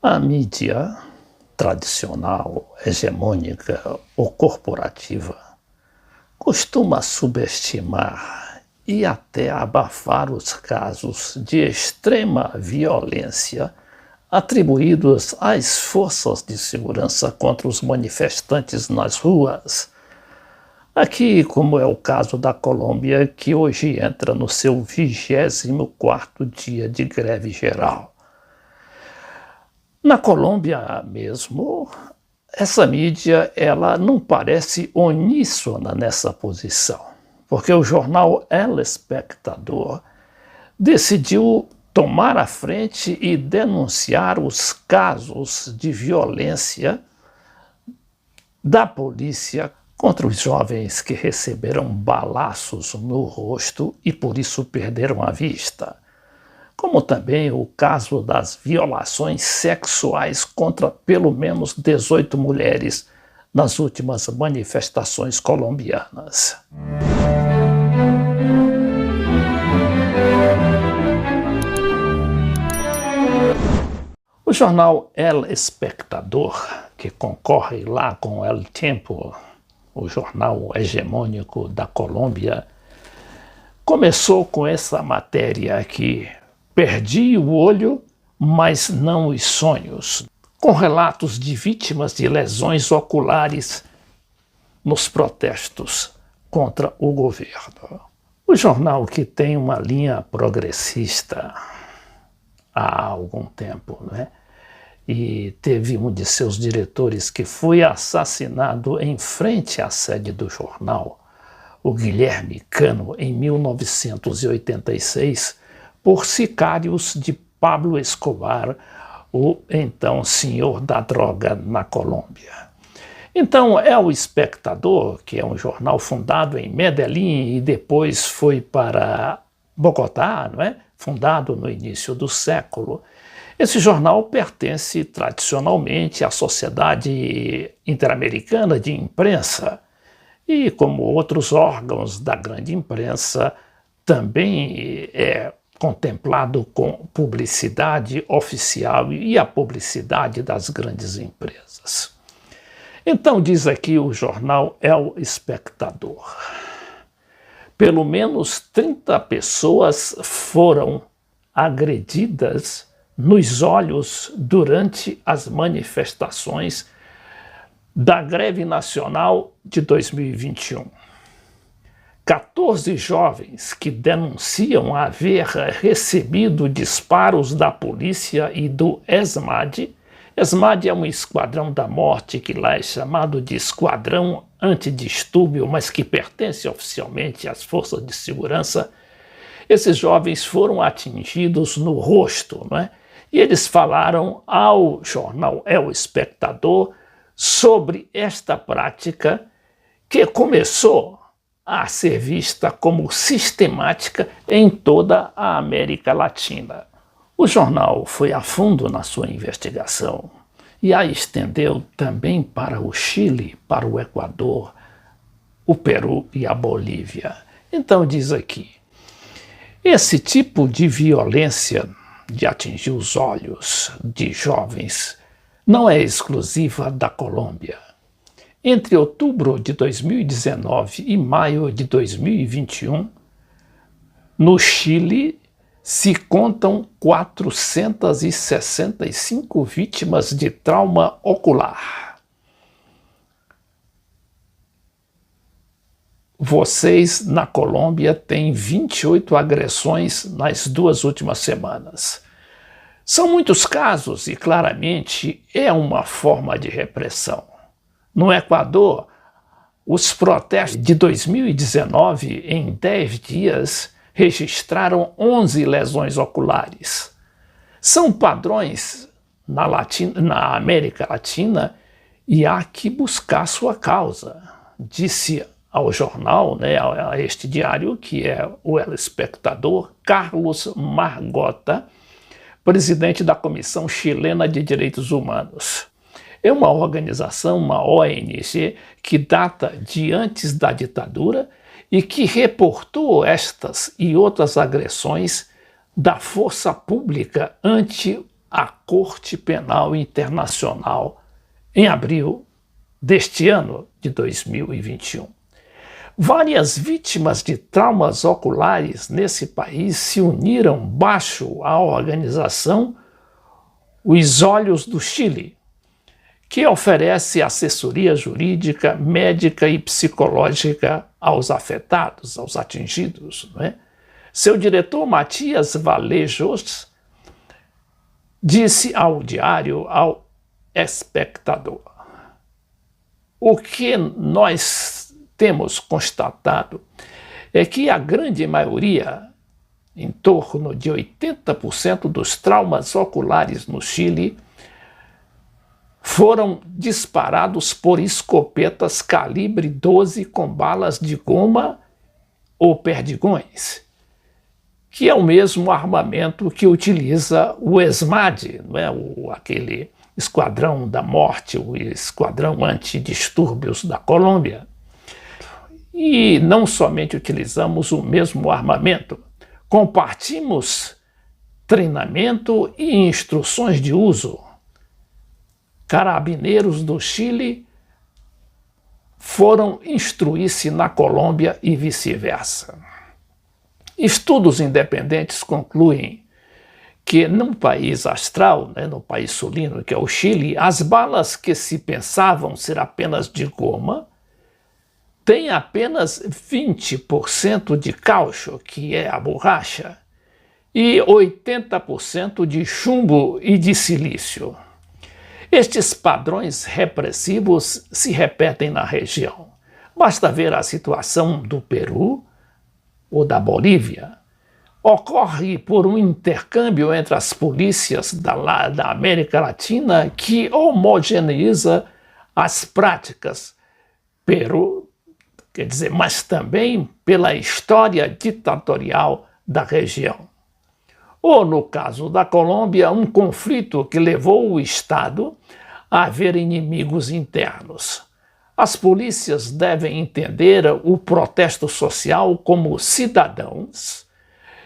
A mídia tradicional, hegemônica ou corporativa costuma subestimar e até abafar os casos de extrema violência atribuídos às forças de segurança contra os manifestantes nas ruas. Aqui, como é o caso da Colômbia, que hoje entra no seu 24º dia de greve geral. Na Colômbia mesmo, essa mídia ela não parece uníssona nessa posição, porque o jornal El Espectador decidiu tomar a frente e denunciar os casos de violência da polícia contra os jovens que receberam balaços no rosto e por isso perderam a vista, como também o caso das violações sexuais contra pelo menos 18 mulheres nas últimas manifestações colombianas. O jornal El Espectador, que concorre lá com El Tiempo, o jornal hegemônico da Colômbia, começou com essa matéria aqui: perdi o olho, mas não os sonhos, com relatos de vítimas de lesões oculares nos protestos contra o governo. O jornal, que tem uma linha progressista há algum tempo, né? E teve um de seus diretores que foi assassinado em frente à sede do jornal, o Guilherme Cano, em 1986, por sicários de Pablo Escobar, o então senhor da droga na Colômbia. Então, é o Espectador, que é um jornal fundado em Medellín e depois foi para Bogotá, não é? Fundado no início do século. Esse jornal pertence tradicionalmente à Sociedade Interamericana de Imprensa e, como outros órgãos da grande imprensa, também é contemplado com publicidade oficial e a publicidade das grandes empresas. Então, diz aqui o jornal El Espectador: pelo menos 30 pessoas foram agredidas nos olhos durante as manifestações da greve nacional de 2021. 14 jovens que denunciam haver recebido disparos da polícia e do ESMAD. ESMAD é um esquadrão da morte que lá é chamado de Esquadrão Antidistúrbio, mas que pertence oficialmente às forças de segurança. Esses jovens foram atingidos no rosto, não é? E eles falaram ao jornal El Espectador sobre esta prática que começou a ser vista como sistemática em toda a América Latina. O jornal foi a fundo na sua investigação e a estendeu também para o Chile, para o Equador, o Peru e a Bolívia. Então diz aqui: esse tipo de violência de atingir os olhos de jovens não é exclusiva da Colômbia. Entre outubro de 2019 e maio de 2021, no Chile se contam 465 vítimas de trauma ocular. Vocês, na Colômbia, têm 28 agressões nas 2 últimas semanas. São muitos casos e, claramente, é uma forma de repressão. No Equador, os protestos de 2019, em 10 dias, registraram 11 lesões oculares. São padrões na América Latina e há que buscar sua causa, disse ao jornal, né, a este diário, que é o El Espectador, Carlos Margota, presidente da Comissão Chilena de Direitos Humanos. É uma organização, uma ONG, que data de antes da ditadura e que reportou estas e outras agressões da força pública ante à Corte Penal Internacional em abril deste ano de 2021. Várias vítimas de traumas oculares nesse país se uniram baixo a organização Os Olhos do Chile, que oferece assessoria jurídica, médica e psicológica aos afetados, aos atingidos, não é? Seu diretor, Matias Valejos, disse ao diário Ao Espectador: o que nós temos constatado é que a grande maioria, em torno de 80% dos traumas oculares no Chile, foram disparados por escopetas calibre 12 com balas de goma ou perdigões, que é o mesmo armamento que utiliza o ESMAD, não é? Aquele esquadrão da morte, o esquadrão antidistúrbios da Colômbia. E não somente utilizamos o mesmo armamento, compartimos treinamento e instruções de uso. Carabineiros do Chile foram instruir-se na Colômbia e vice-versa. Estudos independentes concluem que num país astral, no país sulino, que é o Chile, as balas que se pensavam ser apenas de goma têm apenas 20% de caucho, que é a borracha, e 80% de chumbo e de silício. Estes padrões repressivos se repetem na região. Basta ver a situação do Peru ou da Bolívia. Ocorre por um intercâmbio entre as polícias da América Latina que homogeneiza as práticas. Peru, quer dizer, mas também pela história ditatorial da região. Ou, no caso da Colômbia, um conflito que levou o Estado a ver inimigos internos. As polícias devem entender o protesto social como cidadãos,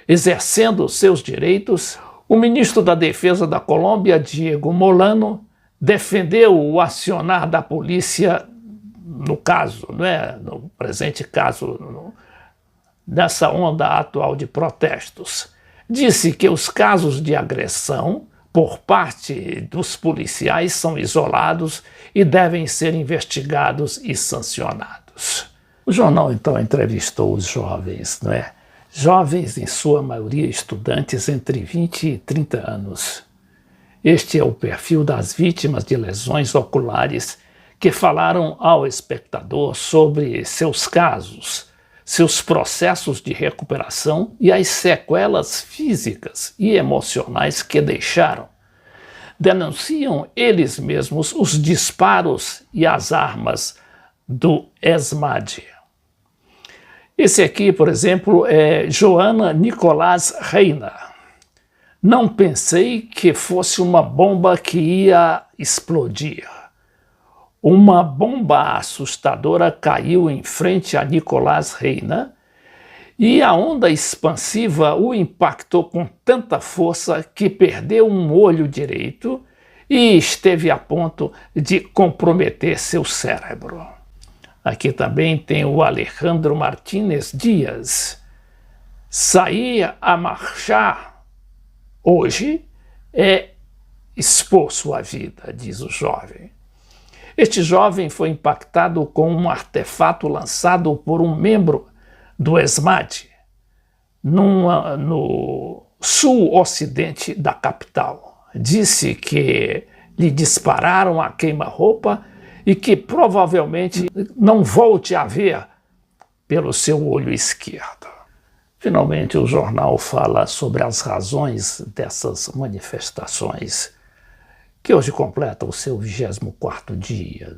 exercendo seus direitos. O ministro da Defesa da Colômbia, Diego Molano, defendeu o acionar da polícia no caso, no presente caso, nessa onda atual de protestos. Disse que os casos de agressão por parte dos policiais são isolados e devem ser investigados e sancionados. O jornal, então, entrevistou os jovens, Jovens, em sua maioria, estudantes entre 20 e 30 anos. Este é o perfil das vítimas de lesões oculares que falaram ao espectador sobre seus casos, seus processos de recuperação e as sequelas físicas e emocionais que deixaram. Denunciam eles mesmos os disparos e as armas do ESMAD. Esse aqui, por exemplo, é Joana Nicolás Reina. Não pensei que fosse uma bomba que ia explodir. Uma bomba assustadora caiu em frente a Nicolás Reina e a onda expansiva o impactou com tanta força que perdeu um olho direito e esteve a ponto de comprometer seu cérebro. Aqui também tem o Alejandro Martínez Dias. Sair a marchar hoje é expor sua vida, diz o jovem. Este jovem foi impactado com um artefato lançado por um membro do ESMAD no sul-ocidente da capital. Disse que lhe dispararam a queima-roupa e que provavelmente não volte a ver pelo seu olho esquerdo. Finalmente, o jornal fala sobre as razões dessas manifestações, que hoje completa o seu 24º dia.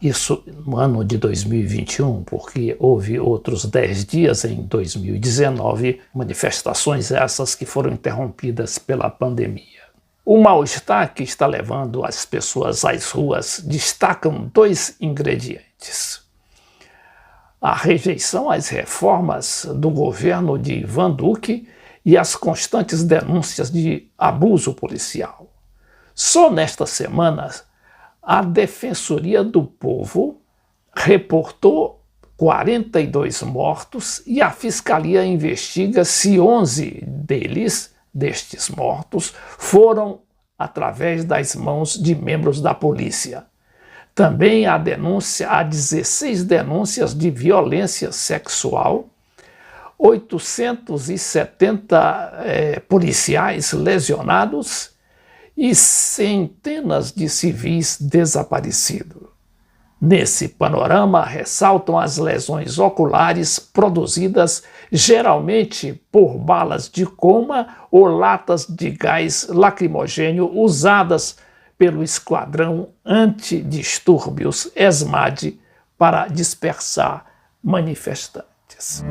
Isso no ano de 2021, porque houve outros 10 dias em 2019, manifestações essas que foram interrompidas pela pandemia. O mal-estar que está levando as pessoas às ruas destacam 2 ingredientes: a rejeição às reformas do governo de Ivan Duque e as constantes denúncias de abuso policial. Só nesta semana, a Defensoria do Povo reportou 42 mortos e a Fiscalia investiga se 11 destes mortos, foram através das mãos de membros da polícia. Também há 16 denúncias de violência sexual, 870 policiais lesionados e centenas de civis desaparecidos. Nesse panorama, ressaltam as lesões oculares produzidas geralmente por balas de goma ou latas de gás lacrimogêneo usadas pelo Esquadrão Antidistúrbios ESMAD para dispersar manifestantes.